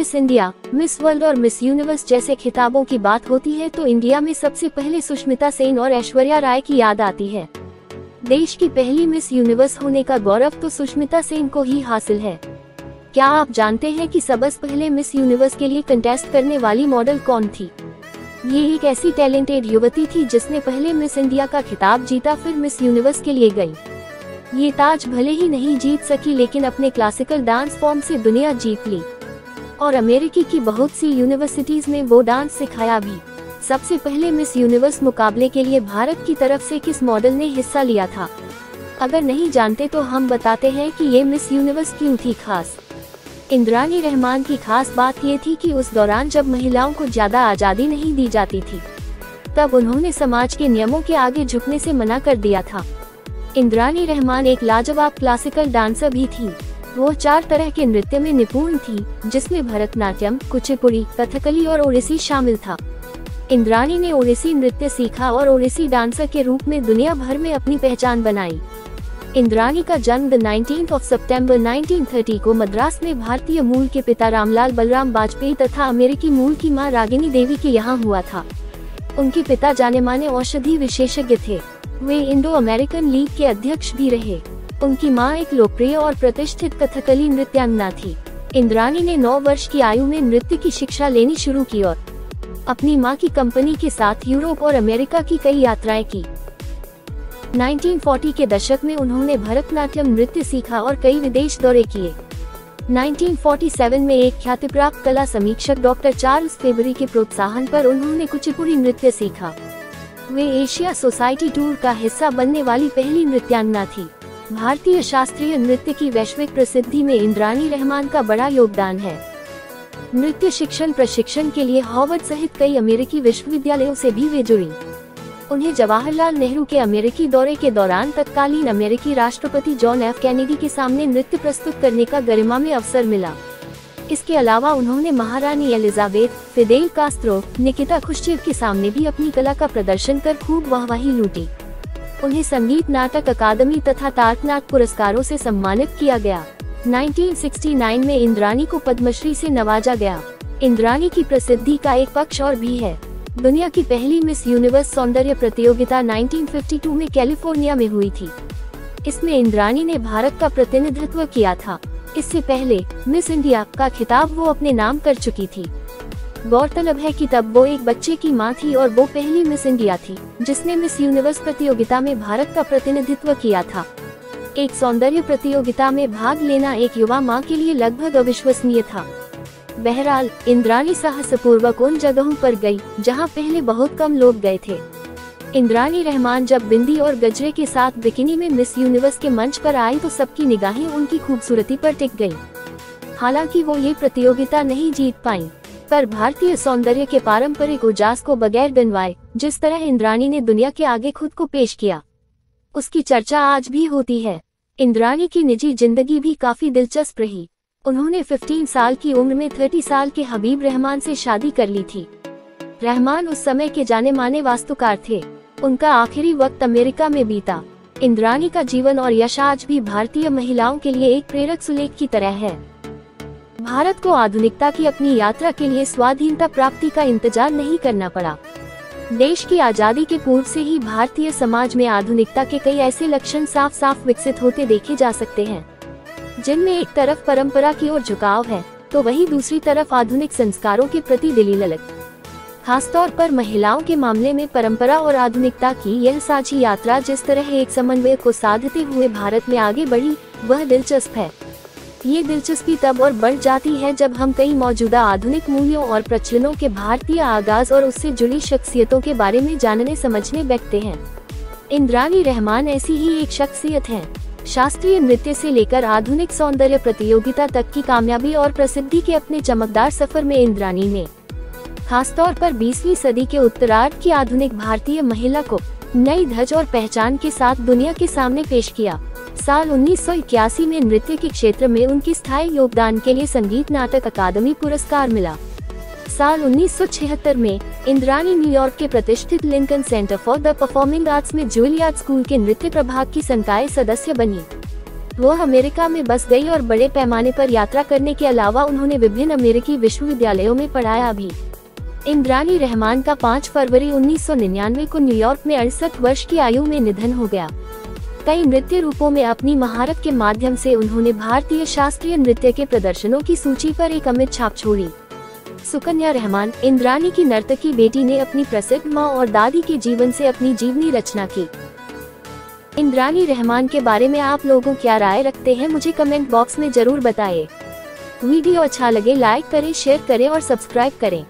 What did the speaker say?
Miss India, miss world और miss universe जैसे खिताबों की बात होती है तो इंडिया में सबसे पहले सुष्मिता सेन और ऐश्वर्या राय की याद आती है। देश की पहली मिस यूनिवर्स होने का गौरव तो सुष्मिता सेन को ही हासिल है। क्या आप जानते हैं कि सबसे पहले मिस यूनिवर्स के लिए कंटेस्ट करने वाली मॉडल कौन थी? ये एक ऐसी टैलेंटेड युवती थी जिसने पहले मिस इंडिया का खिताब जीता, फिर मिस यूनिवर्स के लिए गई। ये ताज भले ही नहीं जीत सकी लेकिन अपने क्लासिकल डांस फॉर्म से दुनिया जीत ली और अमेरिकी की बहुत सी यूनिवर्सिटीज में वो डांस सिखाया भी। सबसे पहले मिस यूनिवर्स मुकाबले के लिए भारत की तरफ से किस मॉडल ने हिस्सा लिया था? अगर नहीं जानते तो हम बताते हैं कि ये मिस यूनिवर्स क्यों थी खास। इंद्रानी रहमान की खास बात ये थी कि उस दौरान जब महिलाओं को ज्यादा आजादी नहीं दी जाती थी तब उन्होंने समाज के नियमों के आगे झुकने से मना कर दिया था। इंद्रानी रहमान एक लाजवाब क्लासिकल डांसर भी थी। वो 4 तरह के नृत्य में निपुण थी, जिसमें भरतनाट्यम, कुचिपुड़ी, कथकली और ओडिसी शामिल था। इंद्रानी ने ओडिसी नृत्य सीखा और ओडिसी डांसर के रूप में दुनिया भर में अपनी पहचान बनाई। इंद्रानी का जन्म 19 सितंबर 1930 को मद्रास में भारतीय मूल के पिता रामलाल बलराम वाजपेयी तथा अमेरिकी मूल की मां रागिनी देवी के यहाँ हुआ था। उनके पिता जाने-माने औषधि विशेषज्ञ थे। वे इंडो अमेरिकन लीग के अध्यक्ष भी रहे। उनकी मां एक लोकप्रिय और प्रतिष्ठित कथकली नृत्यांगना थी। इंद्रानी ने 9 वर्ष की आयु में नृत्य की शिक्षा लेनी शुरू की और अपनी मां की कंपनी के साथ यूरोप और अमेरिका की कई यात्राएं की। 1940 के दशक में उन्होंने भरतनाट्यम नृत्य सीखा और कई विदेश दौरे किए। 1947 में एक ख्यातिप्राप्त कला समीक्षक डॉक्टर चार्ल्स फेबरी के प्रोत्साहन पर उन्होंने कुचिपुड़ी नृत्य सीखा। वे एशिया सोसाइटी टूर का हिस्सा बनने वाली पहली नृत्यांगना थी। भारतीय शास्त्रीय नृत्य की वैश्विक प्रसिद्धि में इंद्रानी रहमान का बड़ा योगदान है। नृत्य शिक्षण प्रशिक्षण के लिए हार्वर्ड सहित कई अमेरिकी विश्वविद्यालयों से भी वे जुड़ी। उन्हें जवाहरलाल नेहरू के अमेरिकी दौरे के दौरान तत्कालीन अमेरिकी राष्ट्रपति जॉन एफ कैनेडी के सामने नृत्य प्रस्तुत करने का गरिमामय अवसर मिला। इसके अलावा उन्होंने महारानी Elizabeth, Fidel Castro, Nikita Khrushchev के सामने भी अपनी कला का प्रदर्शन कर खूब वाहवाही लूटी। उन्हें संगीत नाटक अकादमी तथा तारकनाट पुरस्कारों से सम्मानित किया गया। 1969 में इंद्रानी को पद्मश्री से नवाजा गया। इंद्रानी की प्रसिद्धि का एक पक्ष और भी है। दुनिया की पहली मिस यूनिवर्स सौंदर्य प्रतियोगिता 1952 में कैलिफोर्निया में हुई थी। इसमें इंद्रानी ने भारत का प्रतिनिधित्व किया था। इससे पहले मिस इंडिया का खिताब वो अपने नाम कर चुकी थी। गौरतलब है कि तब वो एक बच्चे की मां थी और वो पहली मिस इंडिया थी जिसने मिस यूनिवर्स प्रतियोगिता में भारत का प्रतिनिधित्व किया था। एक सौंदर्य प्रतियोगिता में भाग लेना एक युवा मां के लिए लगभग अविश्वसनीय था। बहरहाल इंद्रानी साहसपूर्वक उन जगहों पर गई जहां पहले बहुत कम लोग गए थे। इंद्रानी रहमान जब बिंदी और गजरे के साथ बिकिनी में मिस यूनिवर्स के मंच पर आई तो सबकी निगाहें उनकी खूबसूरती पर टिक गईं। हालांकि वो ये प्रतियोगिता नहीं जीत पाईं, पर भारतीय सौंदर्य के पारंपरिक उजास को बगैर डनवाए जिस तरह इंद्रानी ने दुनिया के आगे खुद को पेश किया, उसकी चर्चा आज भी होती है। इंद्रानी की निजी जिंदगी भी काफी दिलचस्प रही। उन्होंने 15 साल की उम्र में 30 साल के हबीब रहमान से शादी कर ली थी। रहमान उस समय के जाने माने वास्तुकार थे। उनका आखिरी वक्त अमेरिका में बीता। इंद्रानी का जीवन और यश आज भी भारतीय महिलाओं के लिए एक प्रेरक सुलेख की तरह है। भारत को आधुनिकता की अपनी यात्रा के लिए स्वाधीनता प्राप्ति का इंतजार नहीं करना पड़ा। देश की आजादी के पूर्व से ही भारतीय समाज में आधुनिकता के कई ऐसे लक्षण साफ साफ विकसित होते देखे जा सकते हैं, जिनमें एक तरफ परंपरा की ओर झुकाव है तो वहीं दूसरी तरफ आधुनिक संस्कारों के प्रति दिली ललक। खासतौर पर महिलाओं के मामले में परंपरा और आधुनिकता की यह साझी यात्रा जिस तरह एक समन्वय को साधते हुए भारत में आगे बढ़ी, वह दिलचस्प है। ये दिलचस्पी तब और बढ़ जाती है जब हम कई मौजूदा आधुनिक मूल्यों और प्रचलनों के भारतीय आगाज और उससे जुड़ी शख्सियतों के बारे में जानने समझने बैठते हैं। इंद्रानी रहमान ऐसी ही एक शख्सियत है। शास्त्रीय नृत्य से लेकर आधुनिक सौंदर्य प्रतियोगिता तक की कामयाबी और प्रसिद्धि के अपने चमकदार सफर में इंद्रानी ने खासतौर पर 20वीं सदी के उत्तरार्ध की आधुनिक भारतीय महिला को नई धज और पहचान के साथ दुनिया के सामने पेश किया। साल 1981 में नृत्य के क्षेत्र में उनकी स्थायी योगदान के लिए संगीत नाटक अकादमी पुरस्कार मिला। साल 1976 में इंद्रानी न्यूयॉर्क के प्रतिष्ठित Lincoln centre for the performing arts में जुलियार्ड स्कूल के नृत्य प्रभाग की संकाय सदस्य बनी। वो अमेरिका में बस गई और बड़े पैमाने पर यात्रा करने के अलावा उन्होंने विभिन्न अमेरिकी विश्वविद्यालयों में पढ़ाया भी। इंद्राणी रहमान का 5 फरवरी 1999 को न्यूयॉर्क में 68 वर्ष की आयु में निधन हो गया। कई नृत्य रूपों में अपनी महारत के माध्यम से उन्होंने भारतीय शास्त्रीय नृत्य के प्रदर्शनों की सूची पर एक अमिट छाप छोड़ी। सुकन्या रहमान, इंद्राणी की नर्तकी बेटी, ने अपनी प्रसिद्ध माँ और दादी के जीवन से अपनी जीवनी रचना की। इंद्राणी रहमान के बारे में आप लोगों क्या राय रखते हैं, मुझे कमेंट बॉक्स में जरूर बताएं। वीडियो अच्छा लगे लाइक करें, शेयर करें और सब्सक्राइब करें।